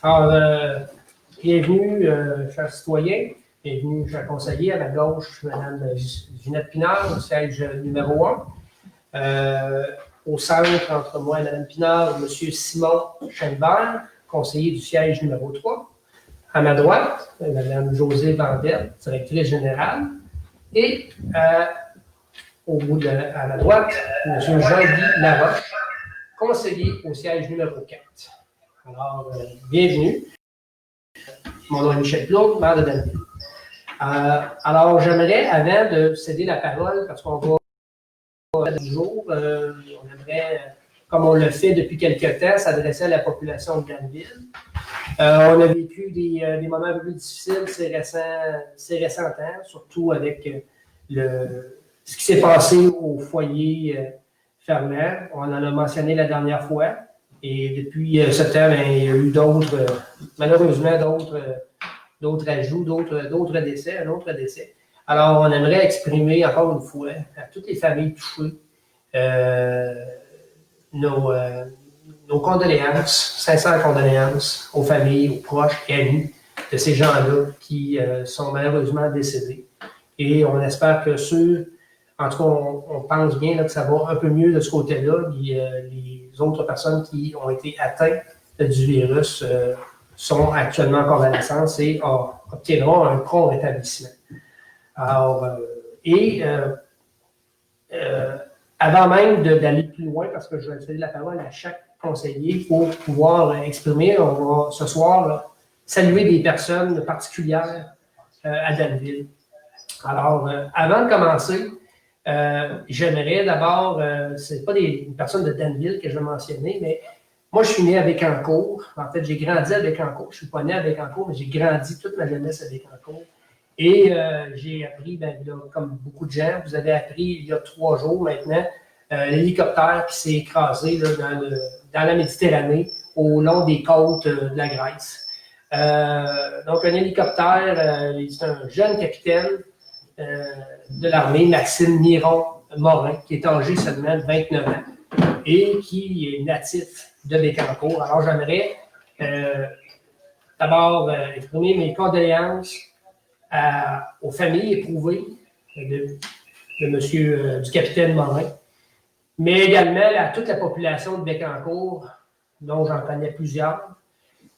Alors, bienvenue, chers citoyens, bienvenue, chers conseillers. À ma gauche, Mme Ginette Pinard, au siège numéro 1. Au centre, entre moi et Mme Pinard, M. Simon Chenevert, conseiller du siège numéro 3. À ma droite, Mme Josée Vandel, directrice générale. Et à ma droite, M. Jean-Guy Laroche, conseiller au siège numéro 4. Alors, bienvenue. Mon nom est Michel Plourde, maire de Danville. Alors, j'aimerais, avant de céder la parole, parce qu'on va du jour, on aimerait, comme on le fait depuis quelques temps, s'adresser à la population de Danville. On a vécu des moments un peu plus difficiles ces récents temps, surtout avec ce qui s'est passé au foyer Fermant. On en a mentionné la dernière fois. Et depuis ce temps, il y a eu malheureusement d'autres ajouts, d'autres décès, un autre décès. Alors, on aimerait exprimer encore une fois à toutes les familles touchées nos condoléances, sincères condoléances aux familles, aux proches et amis de ces gens-là qui sont malheureusement décédés. Et on espère que en tout cas, on pense bien là, que ça va un peu mieux de ce côté-là. Les autres personnes qui ont été atteintes du virus sont actuellement en convalescence et obtiendront un prompt rétablissement. Alors, avant même d'aller plus loin, parce que je vais céder la parole à chaque conseiller pour pouvoir exprimer, on va ce soir là, saluer des personnes particulières à Danville. Alors, avant de commencer, j'aimerais d'abord, ce n'est pas une personne de Danville que je vais mentionner, mais moi, je suis né à Bécancour. En fait, j'ai grandi à Bécancour. Je ne suis pas né à Bécancour, mais j'ai grandi toute ma jeunesse à Bécancour. Et j'ai appris, là, comme beaucoup de gens, vous avez appris il y a 3 jours maintenant, l'hélicoptère qui s'est écrasé là, dans la Méditerranée, au long des côtes de la Grèce. Donc, un hélicoptère, c'est un jeune capitaine de l'armée, Maxime Miron-Morin, qui est âgé seulement de 29 ans et qui est natif de Bécancour. Alors, j'aimerais d'abord exprimer mes condoléances aux familles éprouvées du capitaine Morin, mais également à toute la population de Bécancour, dont j'en connais plusieurs.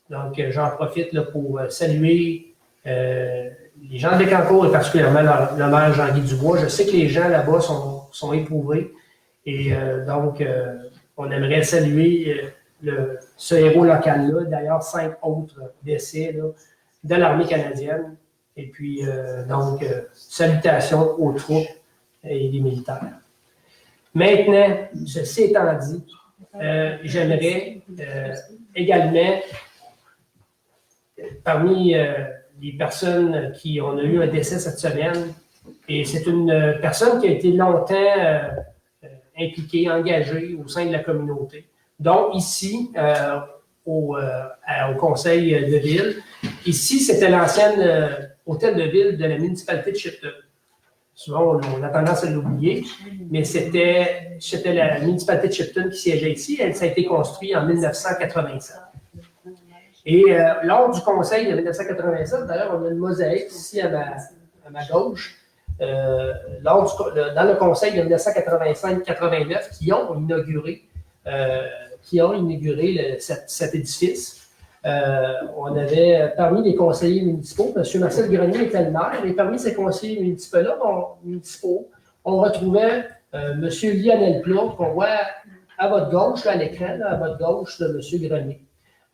Donc, j'en profite là, pour saluer les gens de Bécancour et particulièrement le maire Jean-Guy Dubois. Je sais que les gens là-bas sont éprouvés et donc, on aimerait saluer ce héros local-là. D'ailleurs, 5 autres décès là, de l'armée canadienne. Et puis, donc, salutations aux troupes et les militaires. Maintenant, ceci étant dit, j'aimerais également, parmi les personnes qui ont eu un décès cette semaine, et c'est une personne qui a été longtemps impliquée, engagée au sein de la communauté, dont ici, au conseil de ville. Ici, c'était l'ancienne hôtel de ville de la municipalité de Shipton. Souvent, on a tendance à l'oublier, mais c'était la municipalité de Shipton qui siégeait ici. Ça a été construit en 1987. Et lors du conseil de 1987, d'ailleurs, on a une mosaïque ici à ma gauche, dans le conseil de 1985-89 qui ont inauguré cet édifice. On avait, parmi les conseillers municipaux, M. Marcel Grenier était le maire, et parmi ces conseillers municipaux-là, on retrouvait M. Lionel Plourde, qu'on voit à votre gauche, là, à l'écran, à votre gauche de M. Grenier.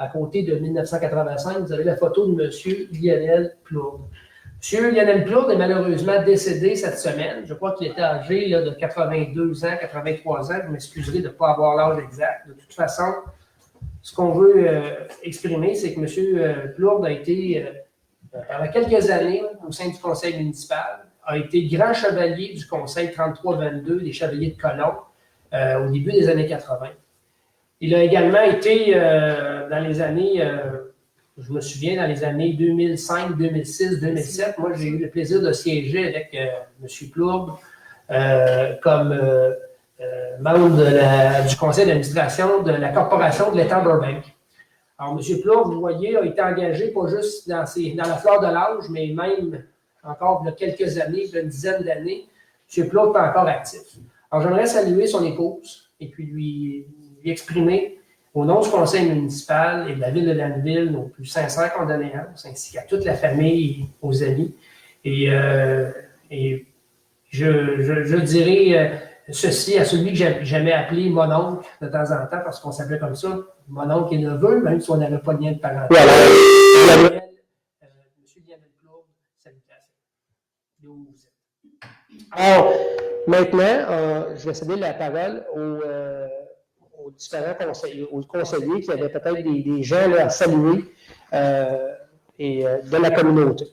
À côté de 1985, vous avez la photo de M. Lionel Plourde. M. Lionel Plourde est malheureusement décédé cette semaine. Je crois qu'il était âgé là, de 82 ans, 83 ans. Je m'excuserai de ne pas avoir l'âge exact. De toute façon, ce qu'on veut exprimer, c'est que M. Plourde a été, pendant quelques années, au sein du conseil municipal, a été grand chevalier du conseil 33-22 des Chevaliers de Colomb au début des années 80. Il a également été dans les années, je me souviens, dans les années 2005, 2006, 2007, moi j'ai eu le plaisir de siéger avec M. Plourde comme membre du conseil d'administration de la corporation de l'État Burbank. Alors, M. Plourde, vous voyez, a été engagé pas juste dans la fleur de l'âge, mais même encore il y a quelques années, il y a une dizaine d'années, M. Plourde est encore actif. Alors, j'aimerais saluer son épouse et puis lui exprimer, au nom du conseil municipal et de la ville de Danville, nos plus sincères condoléances, ainsi qu'à toute la famille et aux amis. Et je dirais ceci à celui que j'aimais appeler mon oncle de temps en temps, parce qu'on s'appelait comme ça, mon oncle et neveu, même si on n'avait pas de lien de parenté. Monsieur Lionel Plourde, salutations. D'où vous êtes. Alors, maintenant, je vais céder la parole aux différents conseillers qui avaient peut-être des gens là, à saluer de la communauté.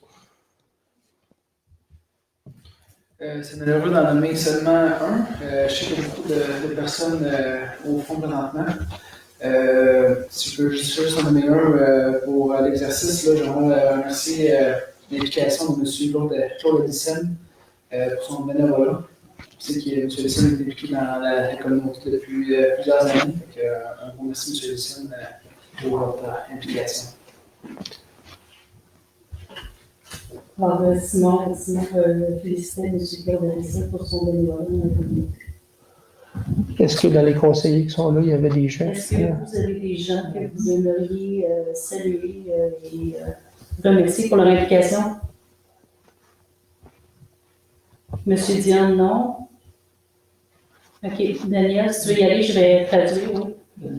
C'est malheureux d'en nommer seulement un. Je sais qu'il y a beaucoup de personnes au fond présentement. Si je peux juste en nommer un pour l'exercice, j'aimerais remercier l'implication de M. Claude Edison pour son bénévolat. Je sais que M. Edison est impliqué dans la communauté depuis plusieurs années. Un gros merci, M. Edison, pour votre implication. Alors, sinon, féliciter M. Claude Edison pour son bénévolat dans la communauté. Est-ce que dans les conseillers qui sont là, il y avait des gens? Est-ce que vous avez des gens que vous aimeriez saluer et remercier pour leur implication? Monsieur Diane, non? OK. Daniel, si tu veux y aller, je vais traduire. Oui.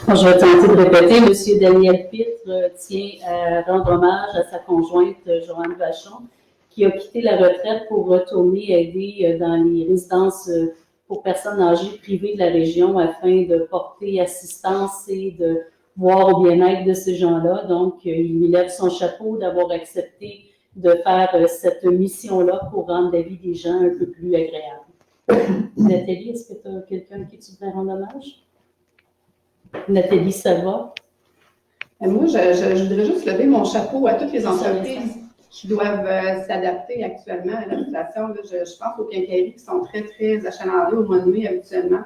Je vais tenter de répéter. M. Daniel Pitre tient à rendre hommage à sa conjointe Joanne Vachon, qui a quitté la retraite pour retourner aider dans les résidences pour personnes âgées privées de la région afin de porter assistance et de voir au bien-être de ces gens-là. Donc, il lui lève son chapeau d'avoir accepté de faire cette mission-là pour rendre la vie des gens un peu plus agréable. Nathalie, est-ce que tu as quelqu'un qui tu voudrais rendre hommage? Nathalie, ça va? Moi, je voudrais juste lever mon chapeau à toutes les entreprises qui doivent s'adapter actuellement à la situation. Je pense aux quincailleries qui sont très, très achalandées au mois de mai habituellement.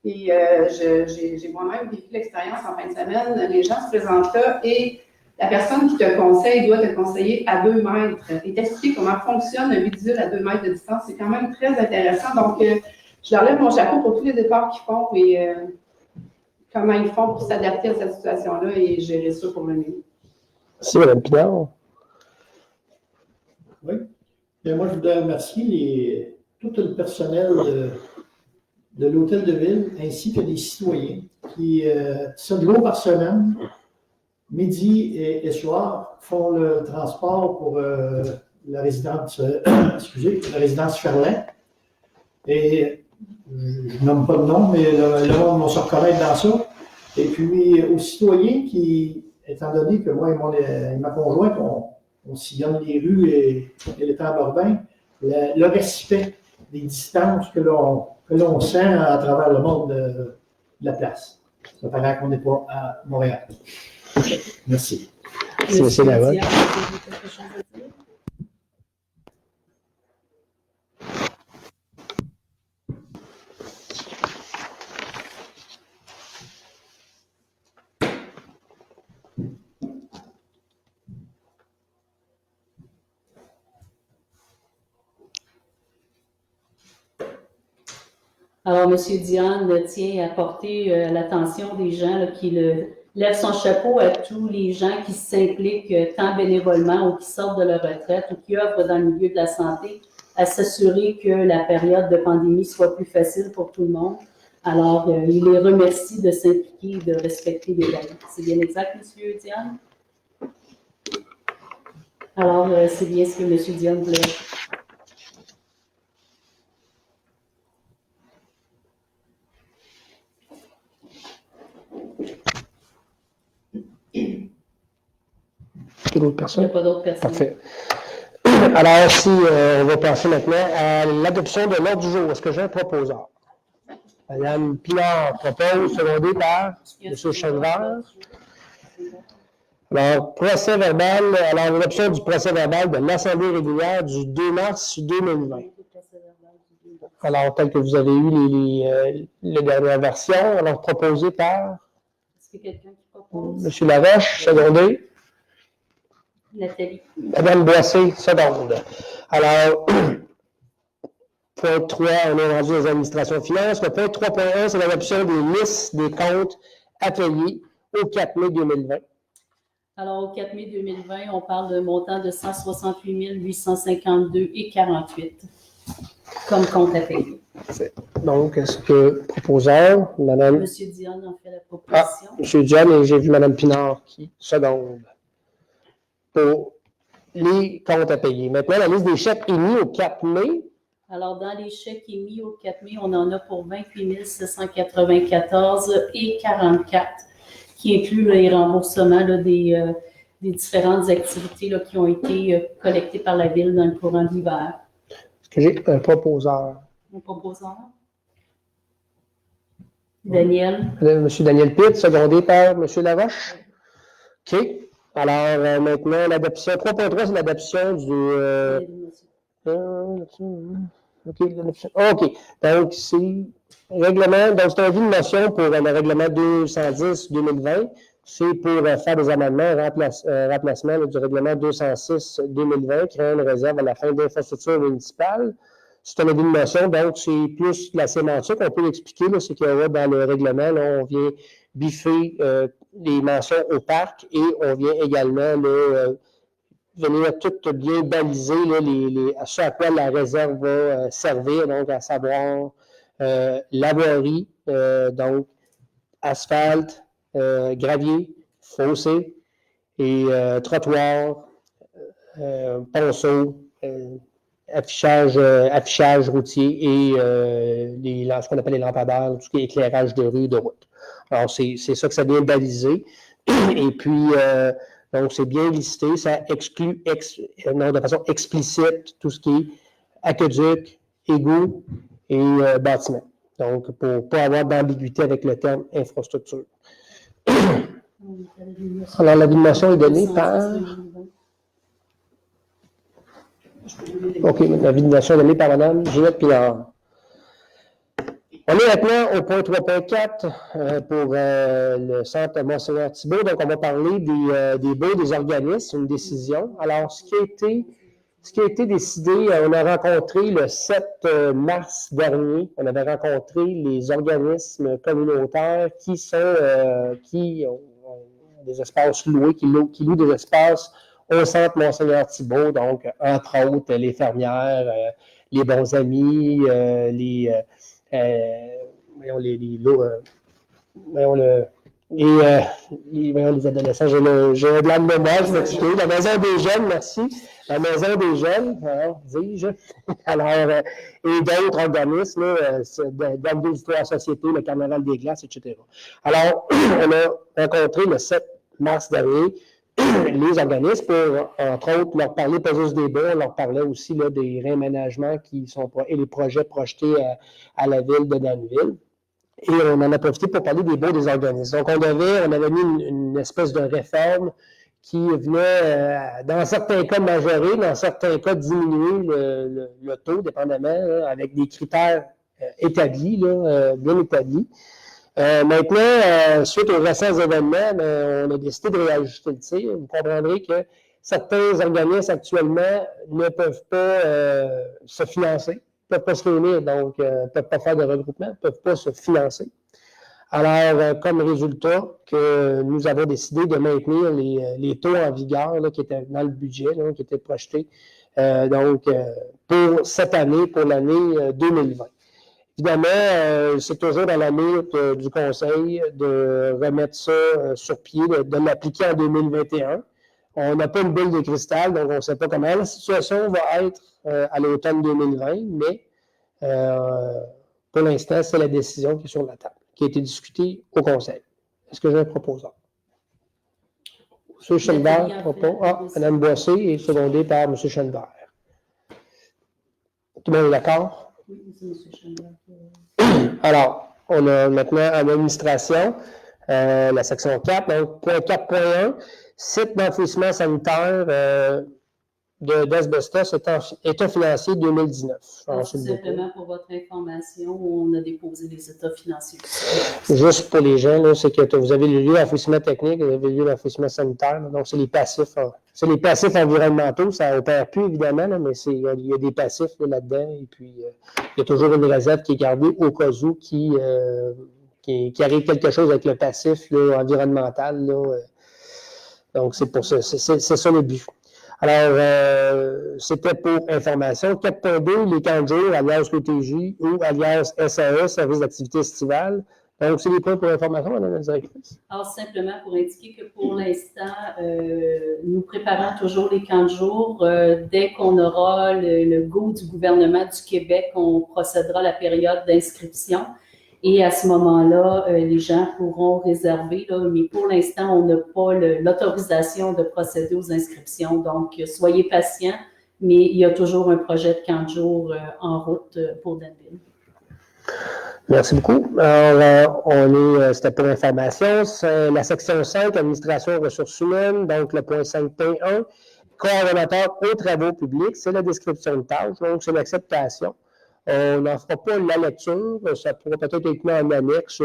Et j'ai moi-même vécu l'expérience en fin de semaine. Les gens se présentent là et la personne qui te conseille doit te conseiller à 2 mètres et t'expliquer comment fonctionne un bidule à 2 mètres de distance. C'est quand même très intéressant. Donc, je leur lève mon chapeau pour tous les efforts qu'ils font et comment ils font pour s'adapter à cette situation-là et gérer ça pour le mieux. Merci, Mme Pinard. Oui. Bien, moi, je voudrais remercier tout le personnel de l'Hôtel de Ville ainsi que des citoyens qui, 7 jours par semaine, midi et soir, font le transport pour la résidence, la résidence Ferlin. Et je ne nomme pas de nom, mais le monde va se reconnaître dans ça. Et puis, aux citoyens qui, étant donné que moi et ma conjointe, on sillonne les rues et les temps urbains, le respect des distances que l'on sent à travers le monde de la place. Ça paraît qu'on n'est pas à Montréal. Merci. C'est la vote. Alors, M. Diane tient à porter l'attention des gens là, qui lèvent son chapeau à tous les gens qui s'impliquent tant bénévolement ou qui sortent de leur retraite ou qui œuvrent dans le milieu de la santé à s'assurer que la période de pandémie soit plus facile pour tout le monde. Alors, il les remercie de s'impliquer et de respecter les règles. C'est bien exact, M. Diane? Alors, c'est bien ce que M. Diane voulait. d'autres Il n'y a personnes? pas d'autres personnes. Parfait. Alors, si on va passer maintenant à l'adoption de l'ordre du jour. Est-ce que j'ai un proposeur? Madame Pinard propose, secondé par M. Chenevert. Alors, procès verbal, alors l'adoption du procès verbal de l'Assemblée régulière du 2 mars 2020. Alors, tel que vous avez eu les dernières versions, alors proposé par Est-ce que quelqu'un qui propose? M. Laroche, secondé. Nathalie. Madame Boissé, seconde. Alors, point 3, on est rendu aux administrations de finances. Le point 3.1, c'est l'adoption des listes des comptes à payer au 4 mai 2020. Alors, au 4 mai 2020, on parle d'un montant de 168 852,48 comme compte à payer. Donc, est-ce que proposeur, Madame... Monsieur Dionne en fait la proposition. M. Dionne, et j'ai vu Mme Pinard qui seconde pour les comptes à payer. Maintenant, la liste des chèques émis au 4 mai. Alors, dans les chèques émis au 4 mai, on en a pour 28 694,44 qui inclut les remboursements là, des différentes activités là, qui ont été collectées par la Ville dans le courant de l'hiver. Est-ce que j'ai un proposeur? Un proposeur? Daniel. M. Daniel Pitt, secondé par M. Laroche. OK. Alors, maintenant, l'adoption. 3.3, c'est l'adoption du... OK. Donc, c'est règlement. Donc, c'est un avis de motion pour le règlement 210-2020. C'est pour faire des amendements, remplacement du règlement 206-2020, créant une réserve à la fin d'infrastructures municipales. C'est un avis de motion, donc c'est plus la sémantique. On peut l'expliquer, c'est qu'il y aura dans le règlement, là, on vient biffer les mentions au parc et on vient également venir tout bien baliser à ce à quoi la réserve va servir, donc à savoir la voirie, donc asphalte, gravier, fossé et trottoir, ponceau, affichage routier et ce qu'on appelle les lampadaires, tout ce qui est éclairage de rue, de route. Alors, c'est ça que ça vient baliser. Et puis, donc, c'est bien listé, ça exclut de façon explicite tout ce qui est aqueduc, égout et bâtiment. Donc, pour ne pas avoir d'ambiguïté avec le terme infrastructure. Alors, l'avis de motion est donné par... OK, l'avis de motion est donné par Mme Ginette Pinard. On est maintenant au point 3.4 pour le centre Monseigneur Thibault. Donc, on va parler des baux des organismes, une décision. Alors, ce qui a été décidé, on a rencontré le 7 mars dernier, on avait rencontré les organismes communautaires qui ont des espaces loués, qui louent des espaces au centre Monseigneur Thibault. Donc, entre autres, les fermières, les bons amis, les adolescents, j'ai un blanc de mémoire, je m'excuse. La maison des jeunes, merci. La maison des jeunes, dis-je. Alors, et d'autres organismes, dans des histoires société, le Carnaval des glaces, etc. Alors, on a rencontré le 7 mars dernier les organismes pour, entre autres, leur parler pas juste des baux, on leur parlait aussi là, des réaménagements et les projets projetés à la ville de Danville. Et on en a profité pour parler des baux des organismes. Donc, on avait mis une espèce de réforme qui venait, dans certains cas, majorer, dans certains cas, diminuer le taux, dépendamment, là, avec des critères établis, bien établis. Maintenant, suite aux récents événements, on a décidé de réajuster le tir. Vous comprendrez que certains organismes actuellement ne peuvent pas se financer, ne peuvent pas se réunir, donc ne peuvent pas faire de regroupement, ne peuvent pas se financer. Alors, comme résultat, que nous avons décidé de maintenir les taux en vigueur là, qui étaient dans le budget, là, qui étaient projetés pour cette année, pour l'année 2020. Évidemment, c'est toujours dans la mire du Conseil de remettre ça sur pied, de l'appliquer en 2021. On n'a pas une boule de cristal, donc on ne sait pas comment la situation va être à l'automne 2020, mais pour l'instant, c'est la décision qui est sur la table, qui a été discutée au Conseil. Est-ce que j'ai un proposeur? M. Chenevert, Nathalie, en propos. fait, Ah, aussi. Mme Boissé et secondé par M. Chenevert. Tout le monde est d'accord? Oui, c'est M. Chenevert. Alors, on a maintenant en administration la section 4, donc point 4.1, site d'enfouissement sanitaire d'asbestos état financier 2019. Alors, tout simplement pour votre information, on a déposé les états financiers. Juste pour les gens, là, c'est que vous avez le lieu d'enfouissement technique, vous avez le lieu d'enfouissement sanitaire, là, donc c'est les passifs. C'est les passifs environnementaux, ça n'opère plus évidemment, là, mais il y a des passifs là-dedans, et puis il y a toujours une réserve qui est gardée au cas où qui arrive quelque chose avec le passif là, environnemental. Là, donc c'est pour ça, c'est ça le but. Alors, c'était pour information. 4.2, les camps de jour, alias l'OTJ ou alias SAE, Service d'activité estivale. Donc, c'est les points pour information, Mme la directrice. Alors, simplement pour indiquer que pour l'instant, nous préparons toujours les camps de jour. Dès qu'on aura le go du gouvernement du Québec, on procédera à la période d'inscription. Et à ce moment-là, les gens pourront réserver, là, mais pour l'instant, on n'a pas l'autorisation de procéder aux inscriptions. Donc, soyez patients, mais il y a toujours un projet de camp de jour en route pour Danville. Merci beaucoup. Alors, c'était pour information. C'est la section 5, administration ressources humaines, donc le point 5.1, coordonnateur aux travaux publics, c'est la description de tâches, donc c'est l'acceptation. On n'en fera pas la lecture, ça pourrait peut-être être mis en annexe,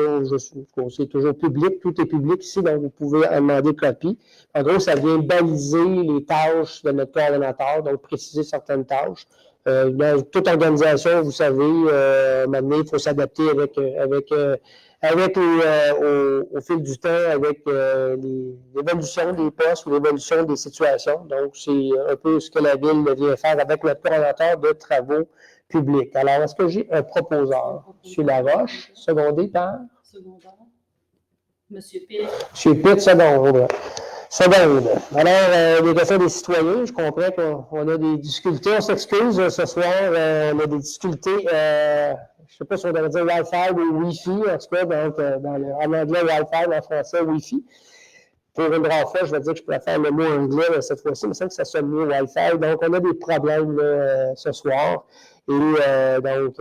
c'est toujours public, tout est public ici, donc vous pouvez en demander copie. En gros, ça vient baliser les tâches de notre coordonnateur, donc préciser certaines tâches. Dans toute organisation, vous savez, maintenant, il faut s'adapter au fil du temps, avec l'évolution des postes ou l'évolution des situations. Donc, c'est un peu ce que la Ville vient faire avec notre coordonnateur de travaux publics. Alors, est-ce que j'ai un proposeur? M. Laroche, secondé par? Secondaire. M. Pitt. M. Pitt, seconde. Alors, les questions des citoyens, je comprends qu'on a des difficultés. On s'excuse ce soir, on a des difficultés, je ne sais pas si on devrait dire Wi-Fi ou Wi-Fi, en tout cas, donc, en anglais Wi-Fi, en français Wi-Fi. Pour une rare fois, je vais dire que je préfère le mot anglais cette fois-ci, mais il me semble que ça sonne mieux Wi-Fi. Donc, on a des problèmes là, ce soir. Et donc,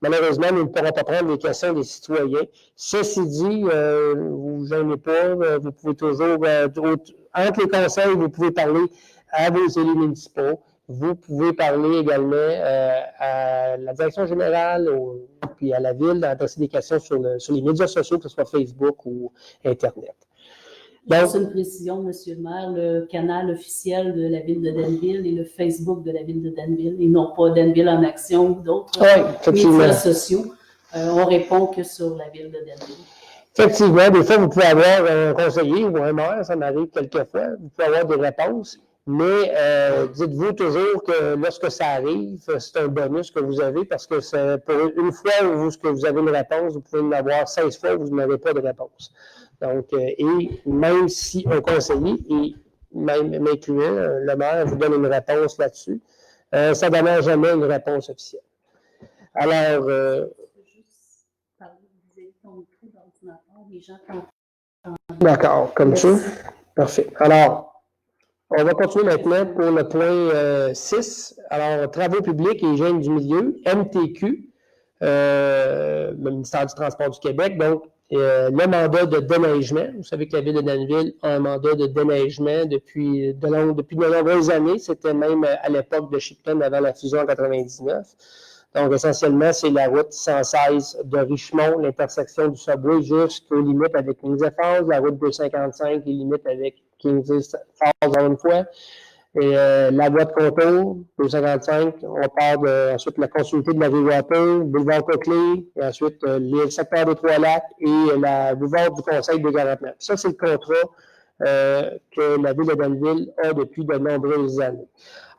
malheureusement, nous ne pourrons pas prendre les questions des citoyens. Ceci dit, vous ne gênez pas, vous pouvez toujours, entre les conseils, vous pouvez parler à vos élus municipaux. Vous pouvez parler également à la direction générale puis à la ville, adresser des questions sur les médias sociaux, que ce soit Facebook ou Internet. Donc, c'est une précision, M. le maire, le canal officiel de la Ville de Danville et le Facebook de la Ville de Danville, et non pas Danville en action ou d'autres médias sociaux. On répond que sur la Ville de Danville. Effectivement, des fois, vous pouvez avoir un conseiller ou un maire, ça m'arrive quelquefois, vous pouvez avoir des réponses, mais dites-vous toujours que lorsque ça arrive, c'est un bonus que vous avez parce que c'est pour une fois où vous avez une réponse, vous pouvez en avoir 16 fois où vous n'avez pas de réponse. Donc, et même si un conseiller, et même incluant le maire, vous donne une réponse là-dessus, ça ne donne jamais une réponse officielle. Alors, d'accord, comme ça. Parfait. Alors, on va continuer maintenant pour le point 6. Alors, travaux publics et hygiène du milieu, MTQ, le ministère du Transport du Québec. Donc, le mandat de déneigement. Vous savez que la Ville de Danville a un mandat de déneigement depuis de nombreuses années. C'était même à l'époque de Shipton avant la fusion en 99. Donc, essentiellement, c'est la route 116 de Richmond, l'intersection du Subway jusqu'aux limites avec Kingsey Falls, la route 255, les limites avec Kingsey Falls encore une fois. Et la voie de contour, 255, on part ensuite la continuité de la rue Water, boulevard Coquelet, et ensuite le secteur des Trois-Lacs et la boulevard du Conseil des Garantements. Ça, c'est le contrat que la Ville de Danville a depuis de nombreuses années.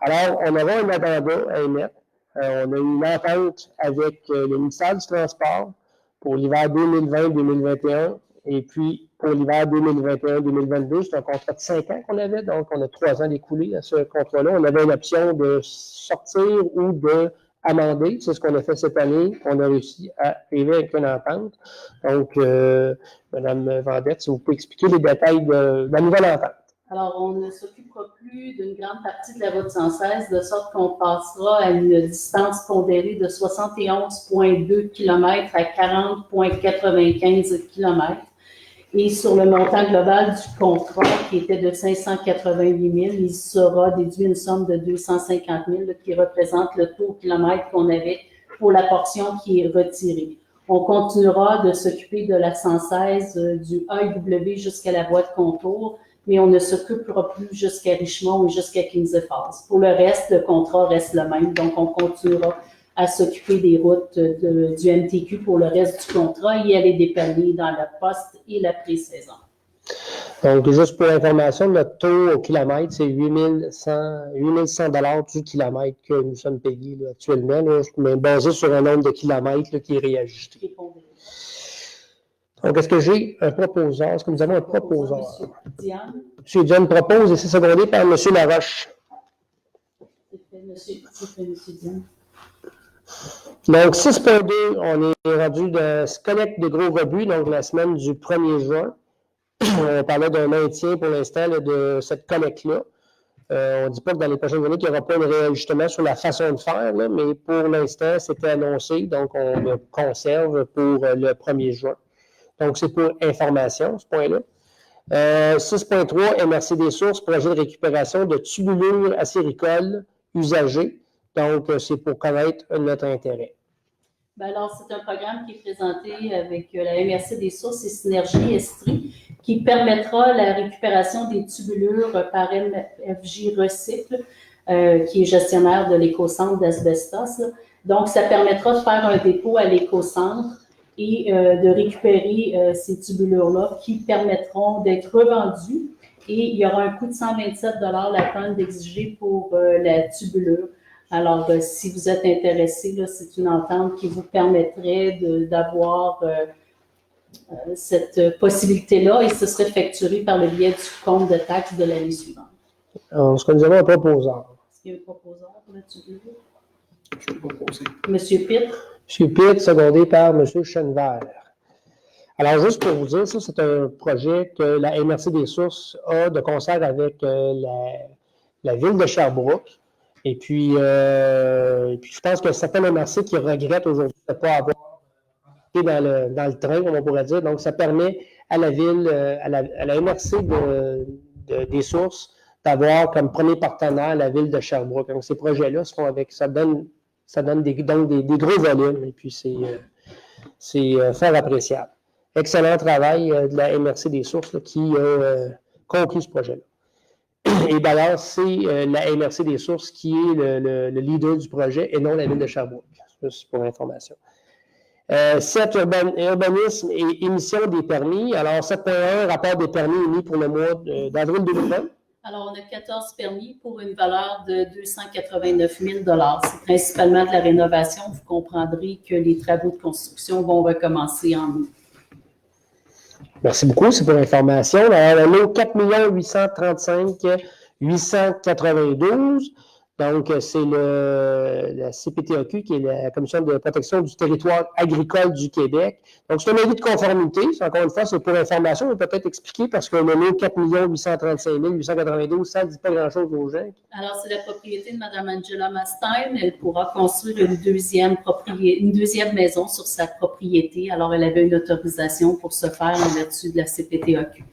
Alors, on avait un addenda à émettre. On a eu une entente avec le ministère du Transport pour l'hiver 2020-2021 et puis pour l'hiver 2021-2022. C'est un contrat de 5 ans qu'on avait, donc on a 3 ans d'écoulés à ce contrat-là. On avait une option de sortir ou d'amender. C'est ce qu'on a fait cette année. On a réussi à arriver avec une entente. Donc, Mme Vendette, si vous pouvez expliquer les détails de la nouvelle entente. Alors, on ne s'occupera plus d'une grande partie de la route 116, de sorte qu'on passera à une distance pondérée de 71,2 km à 40,95 km. Et sur le montant global du contrat, qui était de 588 000, il sera déduit une somme de 250 000 qui représente le taux au kilomètre qu'on avait pour la portion qui est retirée. On continuera de s'occuper de la 116 du AEW jusqu'à la voie de contour, mais on ne s'occupera plus jusqu'à Richemont ou jusqu'à Kings Falls. Pour le reste, le contrat reste le même, donc on continuera à s'occuper des routes du MTQ pour le reste du contrat et aller dépanner dans la poste et la pré-saison. Donc, juste pour information, notre taux au kilomètre, c'est 8 100 $ du kilomètre que nous sommes payés là, actuellement, là, mais basé sur un nombre de kilomètres là, qui est réajusté. Donc, est-ce que j'ai un proposeur? Est-ce que nous avons un proposeur? Monsieur Diane. M. Diane propose et c'est secondé par M. Laroche. C'est fait, monsieur Diane. Donc, 6.2, on est rendu de collecte de gros rebuts, donc la semaine du 1er juin. On parlait d'un maintien pour l'instant de cette collecte-là. On ne dit pas que dans les prochaines années, qu'il n'y aura pas de réajustement sur la façon de faire, là, mais pour l'instant, c'était annoncé, donc on le conserve pour le 1er juin. Donc, c'est pour information, ce point-là. 6.3, MRC des sources, projet de récupération de tubulures acéricoles usagées. Donc, c'est pour connaître notre intérêt. Ben alors, c'est un programme qui est présenté avec la MRC des sources et Synergie Estrie qui permettra la récupération des tubulures par MFJ Recycle, qui est gestionnaire de l'écocentre d'Asbestos. Donc, ça permettra de faire un dépôt à l'écocentre et de récupérer ces tubulures-là qui permettront d'être revendues. Et il y aura un coût de 127 $ la tonne d'exigé pour la tubulure. Alors, si vous êtes intéressé, là, c'est une entente qui vous permettrait d'avoir cette possibilité-là et ce serait facturé par le biais du compte de taxes de l'année suivante. Alors, est-ce que nous avons un proposeur? Est-ce qu'il y a un proposeur pour la tubulure? Je peux proposer. Monsieur Pitt. M. Pitt, secondé par M. Chenevert. Alors, juste pour vous dire, ça, c'est un projet que la MRC des sources a de concert avec la ville de Sherbrooke. Et puis, je pense qu'il y a certains MRC qui regrettent aujourd'hui de ne pas avoir été dans le train, comme on pourrait dire. Donc, ça permet à la ville, à la MRC des sources, d'avoir comme premier partenaire la ville de Sherbrooke. Donc, ces projets-là se font avec, ça donne des gros volumes. Et puis, c'est fort appréciable. Excellent travail de la MRC des sources là, qui a conclu ce projet-là. Et d'ailleurs, c'est la MRC des sources qui est le leader du projet et non la ville de Sherbrooke. C'est pour information. 7, urbanisme et émission des permis. Alors, 7.1, rapport des permis émis pour le mois d'avril 2020. Alors, on a 14 permis pour une valeur de 289 000 $. C'est principalement de la rénovation. Vous comprendrez que les travaux de construction vont recommencer en août. Merci beaucoup, c'est pour l'information. Alors, on a 4 835 892. Donc, c'est la CPTAQ, qui est la Commission de protection du territoire agricole du Québec. Donc, c'est un avis de conformité. Encore une fois, c'est pour information, mais peut-être expliquer parce qu'on a mis 4 835 892. Ça ne dit pas grand-chose aux gens. Alors, c'est la propriété de Mme Angela Mastein. Elle pourra construire une deuxième maison sur sa propriété. Alors, elle avait une autorisation pour ce faire en vertu de la CPTAQ.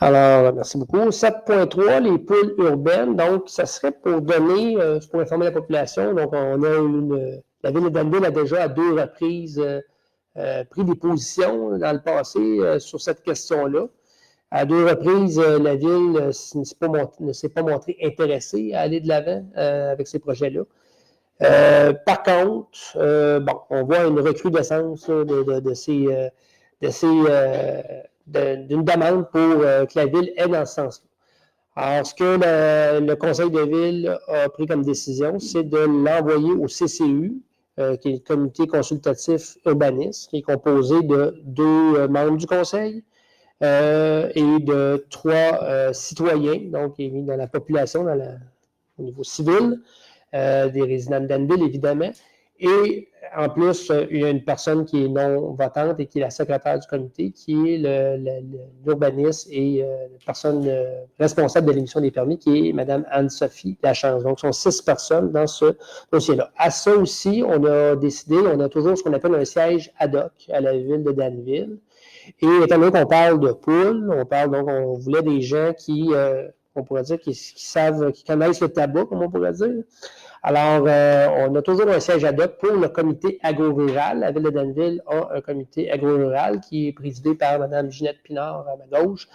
Alors, merci beaucoup. 7.3, les poules urbaines. Donc, ça serait pour donner, pour informer la population. Donc, on a la ville de Danville a déjà à 2 reprises pris des positions dans le passé sur cette question-là. À 2 reprises, la ville ne s'est pas montrée intéressée à aller de l'avant avec ces projets-là. Par contre, on voit une recrudescence d'une demande pour que la ville aille dans ce sens-là. Alors, ce que le conseil de ville a pris comme décision, c'est de l'envoyer au CCU, qui est le comité consultatif urbaniste, qui est composé de 2 membres du conseil et de 3 citoyens, donc émis dans la population, au niveau civil, des résidents de Danville, évidemment. Et en plus, il y a une personne qui est non votante et qui est la secrétaire du comité, qui est l'urbaniste et la personne responsable de l'émission des permis, qui est Mme Anne-Sophie Lachance. Donc, ce sont 6 personnes dans ce dossier-là. À ça aussi, on a décidé, on a toujours ce qu'on appelle un siège ad hoc à la ville de Danville. Et étant donné qu'on parle de poules, on voulait des gens qui, on pourrait dire, qui savent, qui connaissent le tabac, comme on pourrait dire. Alors, on a toujours un siège ad hoc pour le comité agro-rural. La ville de Danville a un comité agro-rural qui est présidé par Mme Ginette Pinard à ma gauche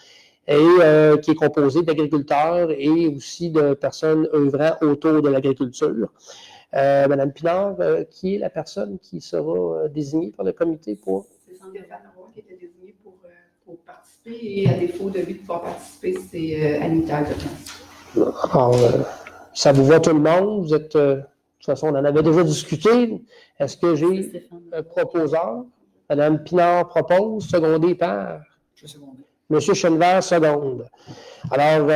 et qui est composé d'agriculteurs et aussi de personnes œuvrant autour de l'agriculture. Mme Pinard, qui est la personne qui sera désignée par le comité pour... C'est Stéphane Roy qui était désigné pour participer et à défaut de lui de pouvoir participer, c'est Anita, je pense. Alors, ça vous va tout le monde? Vous êtes, de toute façon, on en avait déjà discuté. Est-ce que j'ai un proposeur? Mme Pinard propose, secondé par M. Chenevert, seconde. Alors,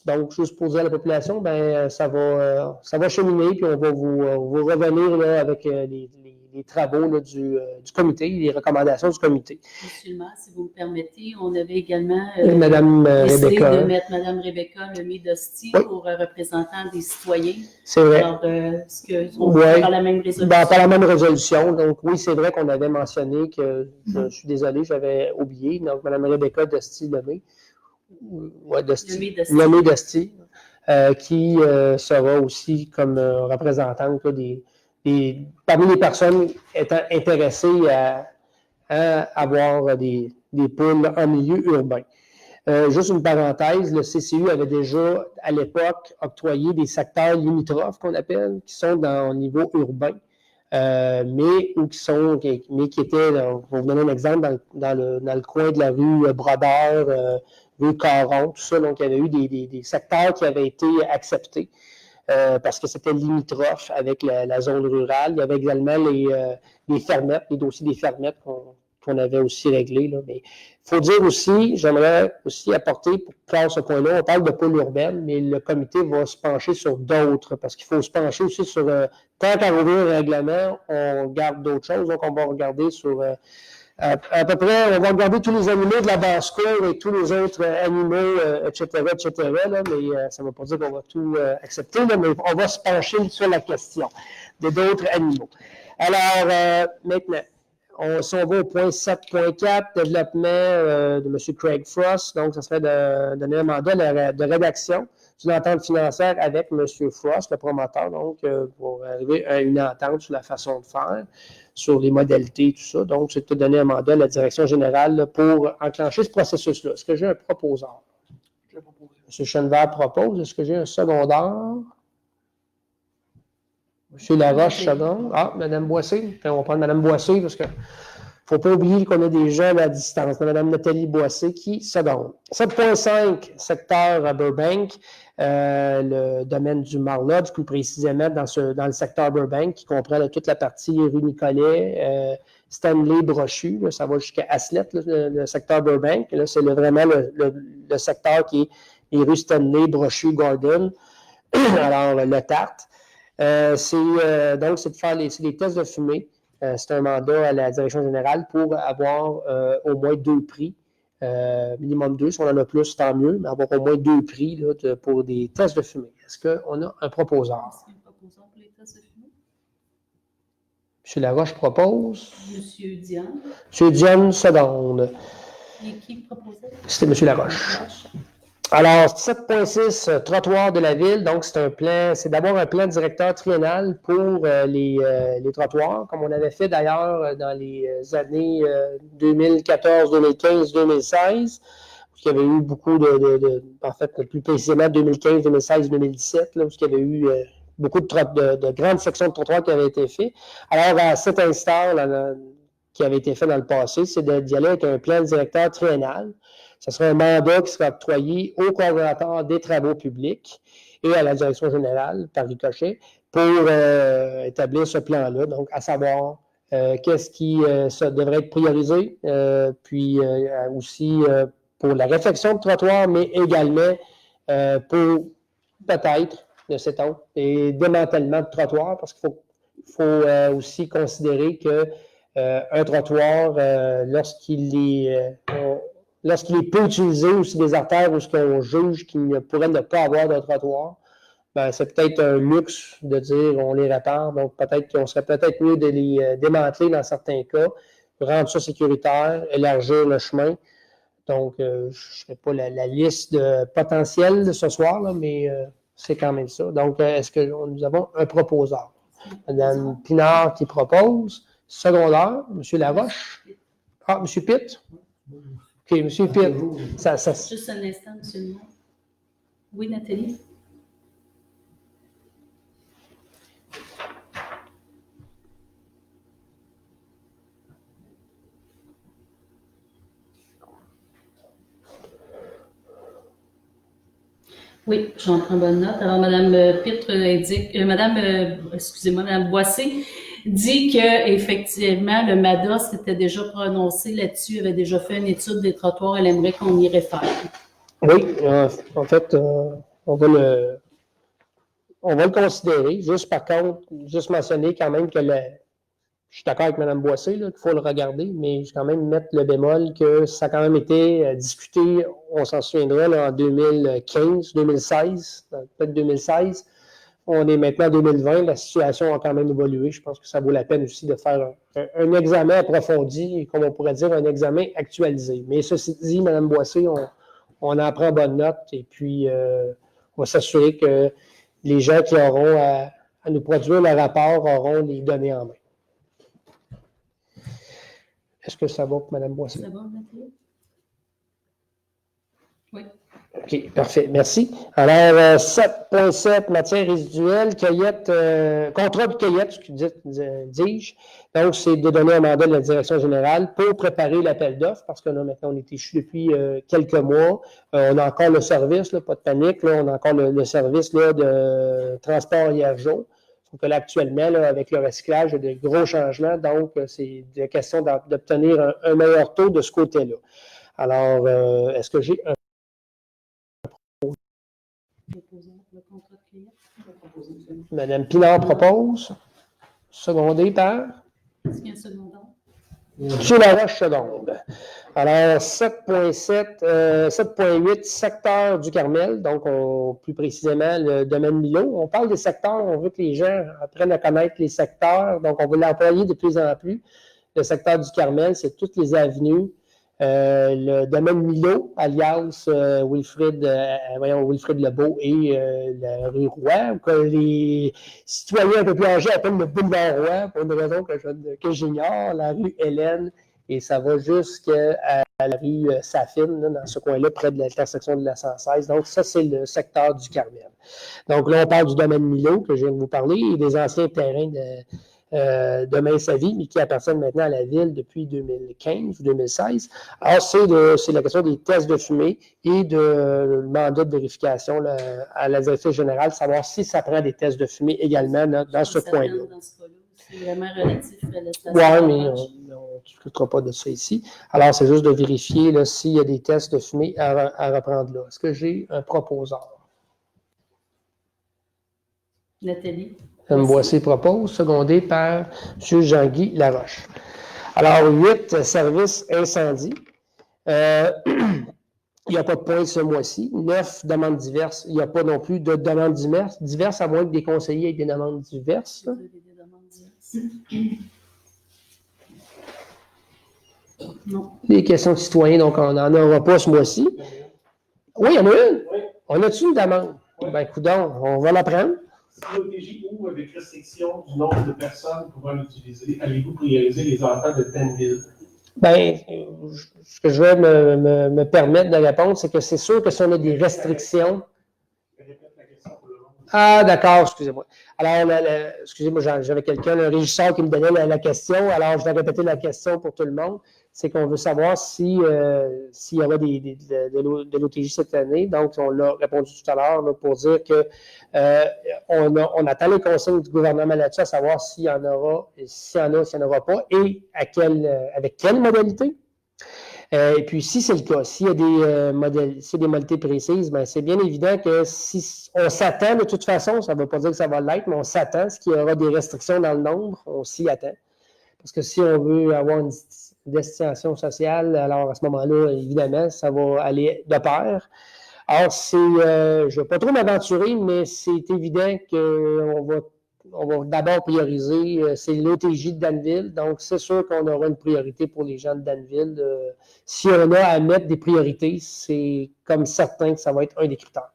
donc, juste pour dire à la population, ben, ça va cheminer, puis on va vous revenir là, avec les travaux là, du comité, les recommandations du comité. Monsieur le maire, si vous me permettez, on avait également Mme décidé Rebecca. de mettre Mme Rebecca Lemay-Dosti pour représentant des citoyens. C'est vrai. Alors, est-ce qu'on fait par la même résolution? Par la même résolution. Donc, oui, c'est vrai qu'on avait mentionné que, je suis désolé, j'avais oublié. Donc, Mme Rebecca Dosti-Lemay. Ouais, Lemay-Dosti, qui sera aussi comme représentante là, parmi les personnes étant intéressées à avoir des poules en milieu urbain. Juste une parenthèse, le CCU avait déjà, à l'époque, octroyé des secteurs limitrophes, qu'on appelle, qui sont au niveau urbain, mais qui étaient, pour vous donner un exemple, dans le coin de la rue Brodeur, rue Caron, tout ça. Donc, il y avait eu des secteurs qui avaient été acceptés parce que c'était limitrophe avec la zone rurale. Il y avait également les fermettes, les dossiers des fermettes qu'on avait aussi réglés. Là. Mais il faut dire aussi, j'aimerais aussi apporter, pour clore ce point-là, on parle de pôle urbaine, mais le comité va se pencher sur d'autres, parce qu'il faut se pencher aussi sur, tant qu'à rouvrir le règlement, on garde d'autres choses. Donc, on va regarder sur... à peu près, on va regarder tous les animaux de la basse-cour et tous les autres animaux, etc., là, mais ça ne veut pas dire qu'on va tout accepter, là, mais on va se pencher sur la question d'autres animaux. Alors, maintenant, si on va au point 7.4, développement de M. Craig Frost, donc ça serait de donner un mandat de rédaction d'une entente financière avec M. Frost, le promoteur, donc pour arriver à une entente sur la façon de faire, sur les modalités, tout ça. Donc, c'est de donner un mandat à la direction générale là, pour enclencher ce processus-là. Est-ce que j'ai un proposeur? M. Chenevert propose. Est-ce que j'ai un secondaire? M. Laroche, seconde. Ah, Mme Boissé. On va prendre Mme Boissé parce que il ne faut pas oublier qu'on a des jeunes à distance. Mme Nathalie Boissé qui seconde. 7.5, secteur Burbank, le domaine du Marlodge, plus précisément dans le secteur Burbank, qui comprend là, toute la partie rue Nicolet, Stanley, Brochu, là, ça va jusqu'à Haslett, là, le secteur Burbank. Là, c'est vraiment le secteur qui est les rues Stanley, Brochu, Gordon. Alors, le Tarte. Donc, c'est de faire les tests de fumée. C'est un mandat à la direction générale pour avoir au moins 2 prix, minimum 2. Si on en a plus, tant mieux, mais avoir au moins 2 prix là, pour des tests de fumée. Est-ce qu'on a un proposeur? Est-ce qu'il y a un proposeur pour les tests de fumée? M. Laroche propose. M. Diane. M. Diane, seconde. Et qui proposait? C'était M. Laroche. Alors, 7.6, trottoir de la ville. Donc, c'est d'abord un plan directeur triennal pour les trottoirs, comme on avait fait d'ailleurs dans les années 2014, 2015, 2016, où il y avait eu beaucoup en fait, plus précisément 2015, 2016, 2017, là, où il y avait eu beaucoup de grandes sections de trottoirs qui avaient été faites. Alors, à cet instant, là, qui avait été fait dans le passé, c'est d'y aller avec un plan directeur triennal. Ce serait un mandat qui serait octroyé au coordonnateur des travaux publics et à la direction générale, par ricochet, pour établir ce plan-là. Donc, à savoir qu'est-ce qui devrait être priorisé, puis aussi pour la réfection de trottoir, mais également pour peut-être, sait-on, et démantèlement de trottoirs, parce qu'il faut faut aussi considérer que un trottoir, lorsqu'il est peu utilisé, ou sur des artères où on juge qu'il ne pourrait ne pas avoir de trottoir, ben, c'est peut-être un luxe de dire on les répare. Donc, peut-être qu'on serait peut-être mieux de les démanteler dans certains cas, rendre ça sécuritaire, élargir le chemin. Donc, je ne ferai pas la liste de potentiels de ce soir, là, mais c'est quand même ça. Donc, est-ce que nous avons un proposeur? Mme Pinard qui propose. Secondaire, M. Laroche. Ah, M. Pitt? OK, M. Pitt. Juste un instant, M. le maire. Oui, Nathalie? Oui, j'en prends bonne note. Alors, Mme Pitre indique, Mme Boissé dit que effectivement le MADA s'était déjà prononcé là-dessus, avait déjà fait une étude des trottoirs, elle aimerait qu'on y réfère. Oui, en fait, on va le considérer. Juste par contre, juste mentionner quand même que je suis d'accord avec Mme Boissé, qu'il faut le regarder, mais je vais quand même mettre le bémol que ça a quand même été discuté, on s'en souviendra, là, en 2015, 2016, peut-être 2016. On est maintenant en 2020, la situation a quand même évolué. Je pense que ça vaut la peine aussi de faire un examen approfondi, et comme on pourrait dire, un examen actualisé. Mais ceci dit, Mme Boissé, on en prend bonne note et puis on va s'assurer que les gens qui auront à nous produire le rapport auront les données en main. Est-ce que ça va pour Mme Boissé? Ça va, Nathalie? Oui. OK, parfait. Merci. Alors, 7.7, matière résiduelle, cueillette, contrat de cueillette, dis-je. Donc, c'est de donner un mandat de la direction générale pour préparer l'appel d'offres, parce que là, maintenant, on est échu depuis quelques mois. On a encore le service, là, pas de panique, là, on a encore le service là, de transport IRJO. Donc là, actuellement, là, avec le recyclage, il y a de gros changements. Donc, c'est une question d'obtenir un meilleur taux de ce côté-là. Alors, est-ce que j'ai un Mme Pinard propose. Secondé par? Est-ce qu'il y a un secondaire? M. Laroche seconde. Alors, 7.8, secteur du Carmel, donc plus précisément le domaine Milo. On parle des secteurs, on veut que les gens apprennent à connaître les secteurs, donc on veut l'employer de plus en plus. Le secteur du Carmel, c'est toutes les avenues. Le domaine Milo, alias Wilfrid Lebeau et la rue Roy, que les citoyens un peu plus âgés appellent le boulevard Roy, pour une raison que j'ignore, la rue Hélène, et ça va jusqu'à la rue Safine, là, dans ce coin-là, près de l'intersection de la 116. Donc, ça, c'est le secteur du Carmel. Donc, là, on parle du domaine Milo, que je viens de vous parler, et des anciens terrains de Main-Sa-Vie, mais qui appartiennent maintenant à la ville depuis 2015 ou 2016. Alors, c'est la question des tests de fumée et le mandat de vérification là, à la directrice générale, savoir si ça prend des tests de fumée également dans ce coin-là. C'est vraiment relatif à la station. Oui, mais on ne discutera pas de ça ici. Alors, c'est juste de vérifier là, s'il y a des tests de fumée à reprendre là. Est-ce que j'ai un proposeur? Nathalie. Mme Boissé propose, secondé par M. Jean-Guy Laroche. Alors, 8, services incendie. Il n'y a pas de points ce mois-ci. 9, demandes diverses. Il n'y a pas non plus de demandes diverses, à moins que des conseillers aient des demandes diverses. Non. Les questions de citoyens, donc on n'en aura pas ce mois-ci. Oui, il y en a une. Oui. On a-tu une demande? Oui. Ben, coudonc, on va la prendre. Si l'OTJ ouvre avec restriction du nombre de personnes pouvant l'utiliser, allez-vous prioriser les enfants de Penville? Bien, ce que je vais me permettre de répondre, c'est que c'est sûr que si on a des restrictions. Répète la question pour le monde. Ah, d'accord, excusez-moi. Alors, excusez-moi, j'avais quelqu'un, un régisseur qui me donnait la question, alors je vais répéter la question pour tout le monde. C'est qu'on veut savoir s'il y aura de l'OTJ cette année. Donc, on l'a répondu tout à l'heure là, pour dire que on attend les consignes du gouvernement là-dessus, à savoir s'il y en aura, s'il y en a, s'il n'y en aura pas, et avec quelle modalité. Et puis, si c'est le cas, s'il y a des modalités précises, ben, c'est bien évident que si on s'attend, de toute façon, ça ne veut pas dire que ça va l'être, mais on s'attend, ce qu'il y aura des restrictions dans le nombre, on s'y attend. Parce que si on veut avoir une destination sociale, alors à ce moment-là, évidemment, ça va aller de pair. Alors, je ne vais pas trop m'aventurer, mais c'est évident qu'on va d'abord prioriser, c'est l'OTJ de Danville, donc c'est sûr qu'on aura une priorité pour les gens de Danville. Si on a à mettre des priorités, c'est comme certain que ça va être un des critères.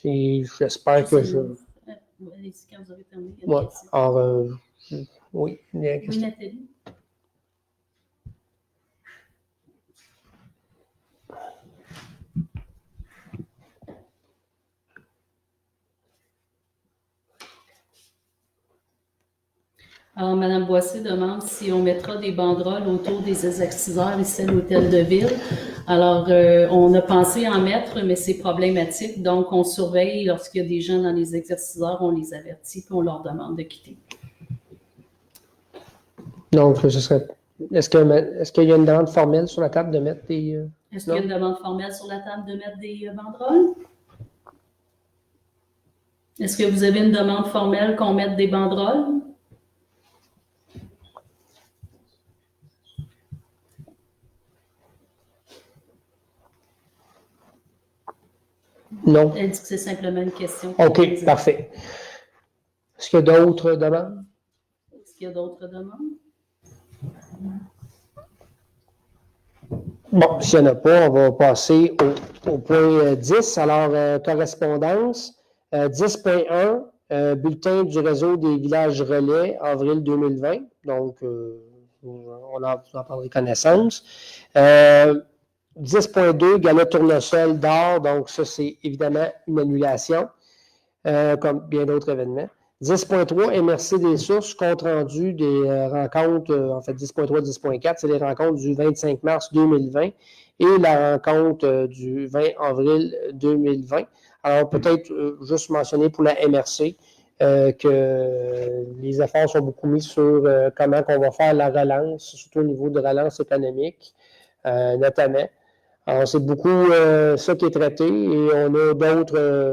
Et j'espère que je... Allez-y, quand vous avez terminé. Ouais. Alors, oui, il y a une Oui, question. Nathalie. Alors, Mme Boissy demande si on mettra des banderoles autour des exerciceurs ici à l'hôtel de ville. Alors, on a pensé en mettre, mais c'est problématique. Donc, on surveille lorsqu'il y a des gens dans les exerciceurs, on les avertit et on leur demande de quitter. Donc, ce serait... Est-ce qu'il y a une demande formelle sur la table de mettre des... Est-ce qu'il y a une demande formelle sur la table de mettre des banderoles? Est-ce que vous avez une demande formelle qu'on mette des banderoles? Non. Elle dit que c'est simplement une question. OK, parfait. Est-ce qu'il y a d'autres demandes? Est-ce qu'il y a d'autres demandes? Bon, s'il n'y en a pas, on va passer au point 10. Alors, correspondance. 10.1, bulletin du réseau des villages relais, avril 2020. Donc, on en prendrait connaissance. 10.2, gala tournesol d'or. Donc, ça, c'est évidemment une annulation, comme bien d'autres événements. 10.3, MRC des sources, compte rendu des rencontres, en fait 10.3, 10.4, c'est les rencontres du 25 mars 2020 et la rencontre du 20 avril 2020. Alors peut-être juste mentionner pour la MRC que les efforts sont beaucoup mis sur comment on va faire la relance, surtout au niveau de relance économique, notamment. Alors, c'est beaucoup ça qui est traité et on a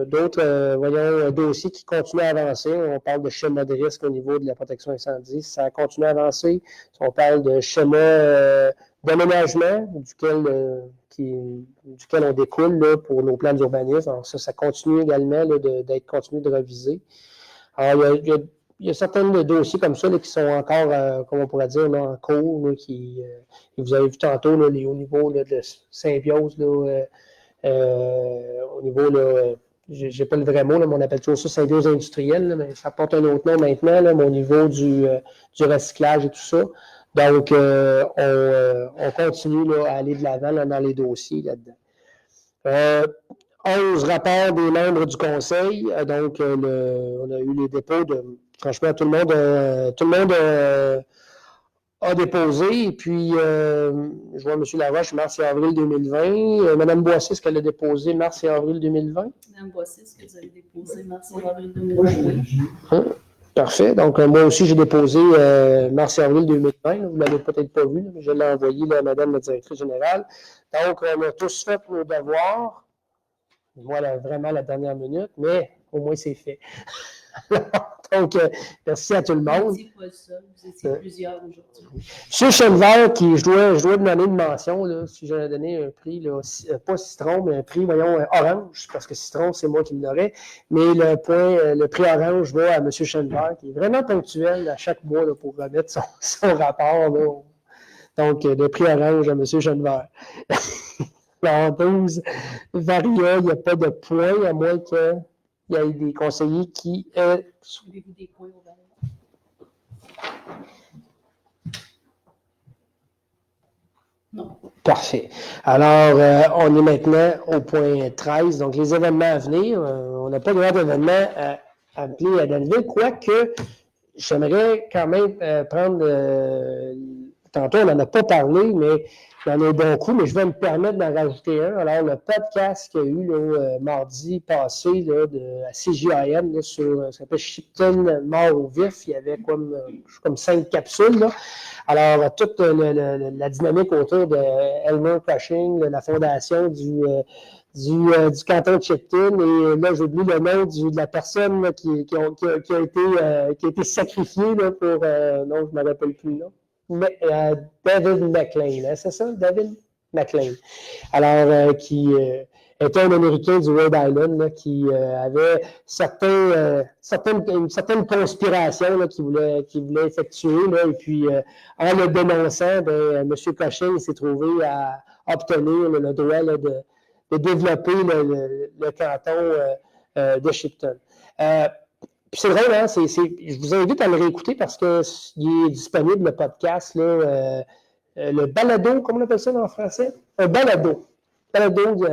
d'autres dossiers qui continuent à avancer. On parle de schéma de risque au niveau de la protection incendie, ça continue à avancer. On parle de schéma d'aménagement duquel on découle là, pour nos plans d'urbanisme. Alors, ça continue également là, d'être continué de reviser. Alors, il y a certains dossiers comme ça là, qui sont encore, comme on pourrait dire, là, en cours, là, vous avez vu tantôt là, les hauts niveaux là, de symbiose, là, au niveau, j'ai pas le vrai mot, là, mais on appelle toujours ça symbiose industrielle, là, mais ça porte un autre nom maintenant, là, mais au niveau du recyclage et tout ça. Donc, on continue là, à aller de l'avant là, dans les dossiers là-dedans. 11 rapports des membres du conseil. Donc, on a eu les dépôts de... Franchement, tout le monde a déposé. Et puis, je vois M. Laroche, mars et avril 2020. Mme Boissy, est-ce qu'elle a déposé mars et avril 2020? Mme Boissy, est-ce que vous avez déposé mars et avril 2020? Parfait. Donc, moi aussi, j'ai déposé mars et avril 2020. Vous ne l'avez peut-être pas vu, mais je l'ai envoyé à Mme la directrice générale. Donc, on a tous fait nos devoirs. Voilà, vraiment la dernière minute, mais au moins c'est fait. Donc, merci à tout le monde. Vous n'étiez pas seul, vous étiez plusieurs aujourd'hui. M. Chenevert, qui je dois lui donner une mention, là, si j'avais donné un prix, là, pas citron, mais un prix, voyons, orange, parce que citron, c'est moi qui me l'aurais, mais le prix orange va à M. Chenevert, qui est vraiment ponctuel à chaque mois là, pour remettre son rapport. Là. Donc, le prix orange à M. Chenevert. En 12 varia, il n'y a pas de points, à moins qu'il y ait des conseillers qui... Avez-vous des points au valeur? Non. Parfait. Alors, on est maintenant au point 13, donc les événements à venir. On n'a pas de grand événement à appeler à Danville, quoique j'aimerais quand même tantôt, on n'en a pas parlé, mais il y en a un bon coup, mais je vais me permettre d'en rajouter un. Alors, le podcast qu'il y a eu là, mardi passé là, à CJAM là, sur, ça s'appelle Shipton mort au vif, il y avait comme 5 capsules. Là. Alors, toute la dynamique autour de Elmer Cushing, la fondation du canton de Shipton, et là, j'oublie le nom de la personne là, qui a été sacrifiée là, pour... non, je ne me rappelle plus le nom. David McLean, hein, c'est ça? David McLean. Alors, qui était un Américain du Rhode Island là, qui avait une certaine conspiration là, qu'il voulait effectuer. Là, et puis, en le dénonçant, M. Cushing s'est trouvé à obtenir le droit là, de développer le canton de Shipton. Puis c'est vrai, hein, je vous invite à le réécouter parce qu'il est disponible, le podcast, là, le balado, comment on appelle ça en français? Un balado. Donc,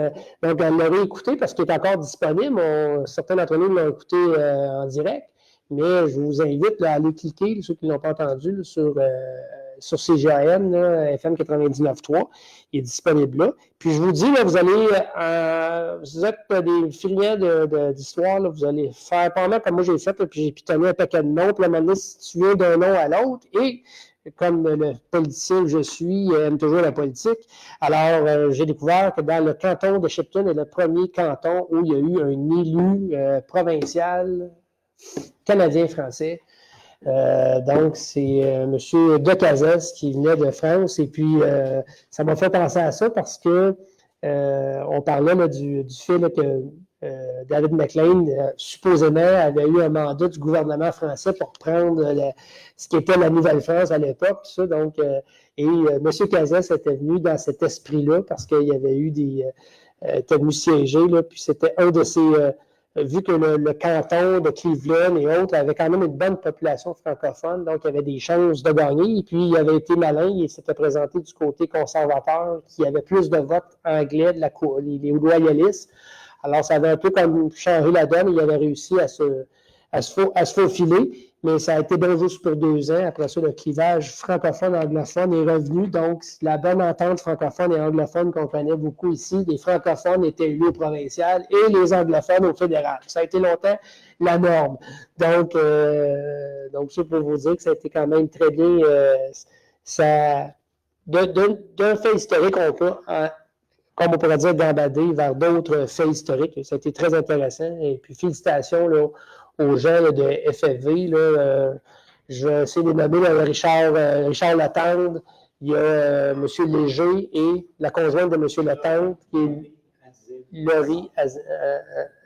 à le réécouter parce qu'il est encore disponible. Certains d'entre nous l'ont écouté en direct, mais je vous invite là, à aller cliquer, ceux qui ne l'ont pas entendu, là, sur CGAM, là, FM 99.3. Il est disponible là. Puis je vous dis, là, vous êtes des friands d'histoire, là, vous allez faire pas mal comme moi j'ai fait, là, puis j'ai pitonné un paquet de noms, puis là, maintenant, si tu viens d'un nom à l'autre, et comme le politicien que je suis, aime toujours la politique, alors j'ai découvert que dans le canton de Shipton est le premier canton où il y a eu un élu provincial canadien-français. Donc, c'est M. Decazes qui venait de France. Et puis, ça m'a fait penser à ça parce que on parlait là, du fait là, que David McLean, supposément, avait eu un mandat du gouvernement français pour prendre ce qui était la Nouvelle-France à l'époque. Tout ça. Donc, M. Cazès était venu dans cet esprit-là parce qu'il y avait eu était venu siéger. Là, puis, c'était un de ces... vu que le canton de Cleveland et autres avait quand même une bonne population francophone, donc il y avait des chances de gagner. Et puis, il avait été malin, il s'était présenté du côté conservateur, qui avait plus de votes anglais, les loyalistes. Alors, ça avait un peu comme changé la donne, il avait réussi à se faufiler, mais ça a été bien juste pour 2 ans. Après ça, le clivage francophone-anglophone est revenu. Donc, la bonne entente francophone et anglophone qu'on connaît beaucoup ici, les francophones étaient élus au provincial et les anglophones au fédéral. Ça a été longtemps la norme. Donc c'est pour vous dire que ça a été quand même très bien. D'un fait historique, comme on pourrait dire, gambader vers d'autres faits historiques. Ça a été très intéressant. Et puis, félicitations là, aux gens là, de FFV. Là, je vais essayer de nommer là, Richard Latendre. Il y a M. Léger et la conjointe de M. Latendre, qui est Laurie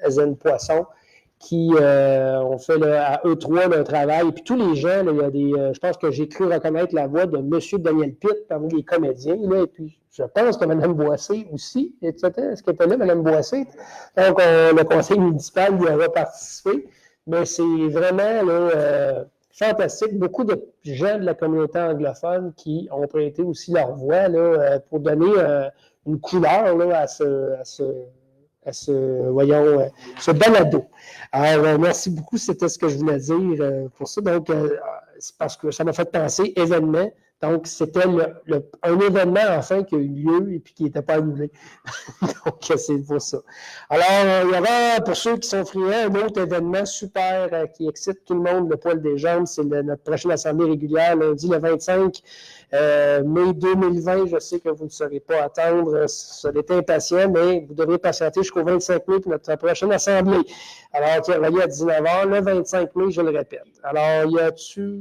Azen-Poisson, qui ont fait là, à eux trois un travail. Et puis tous les gens, là, il y a des. Je pense que j'ai cru reconnaître la voix de M. Daniel Pitt parmi les comédiens. Là, et puis je pense que Mme Boissé aussi. Est-ce qu'elle était là, Mme Boissé? Donc, le conseil municipal y aura participé. Mais c'est vraiment là, fantastique. Beaucoup de gens de la communauté anglophone qui ont prêté aussi leur voix là, pour donner une couleur là, à ce balado. Alors, merci beaucoup, c'était ce que je voulais dire pour ça. Donc, c'est parce que ça m'a fait penser événement. Donc, c'était un événement, enfin, qui a eu lieu et puis qui n'était pas annulé. Donc, c'est pour ça. Alors, il y aura, pour ceux qui sont friands, un autre événement super qui excite tout le monde, le poil des jambes. C'est notre prochaine assemblée régulière, lundi le 25 mai 2020. Je sais que vous ne saurez pas attendre. Ça êtes impatient, mais vous devrez patienter jusqu'au 25 mai pour notre prochaine assemblée. Alors, qui aura lieu à 19h, le 25 mai, je le répète. Alors,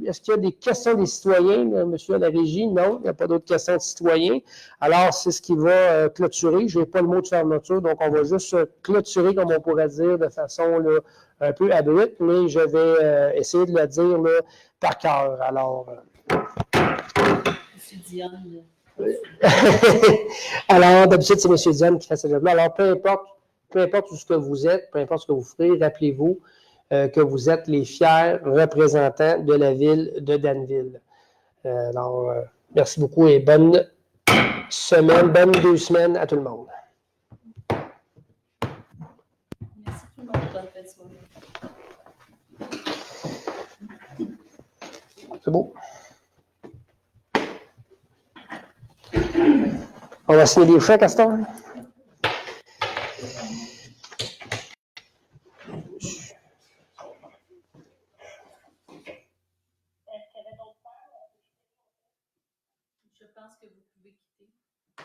est-ce qu'il y a des questions des citoyens, monsieur à la régie? Non, il n'y a pas d'autres questions de citoyens. Alors, c'est ce qui va clôturer. Je n'ai pas le mot de fermeture, donc on va juste clôturer, comme on pourrait dire, de façon là, un peu abrupte, mais je vais essayer de le dire là, par cœur. Alors... M. Dionne. Alors, d'habitude, c'est M. Dionne qui fait ce job-là. Alors, peu importe où ce que vous êtes, peu importe ce que vous ferez, rappelez-vous que vous êtes les fiers représentants de la ville de Danville. Alors, merci beaucoup et bonne 2 semaines à tout le monde. Merci tout le monde. Bonne fin de soirée. C'est beau. On va signer des chèques à ce temps.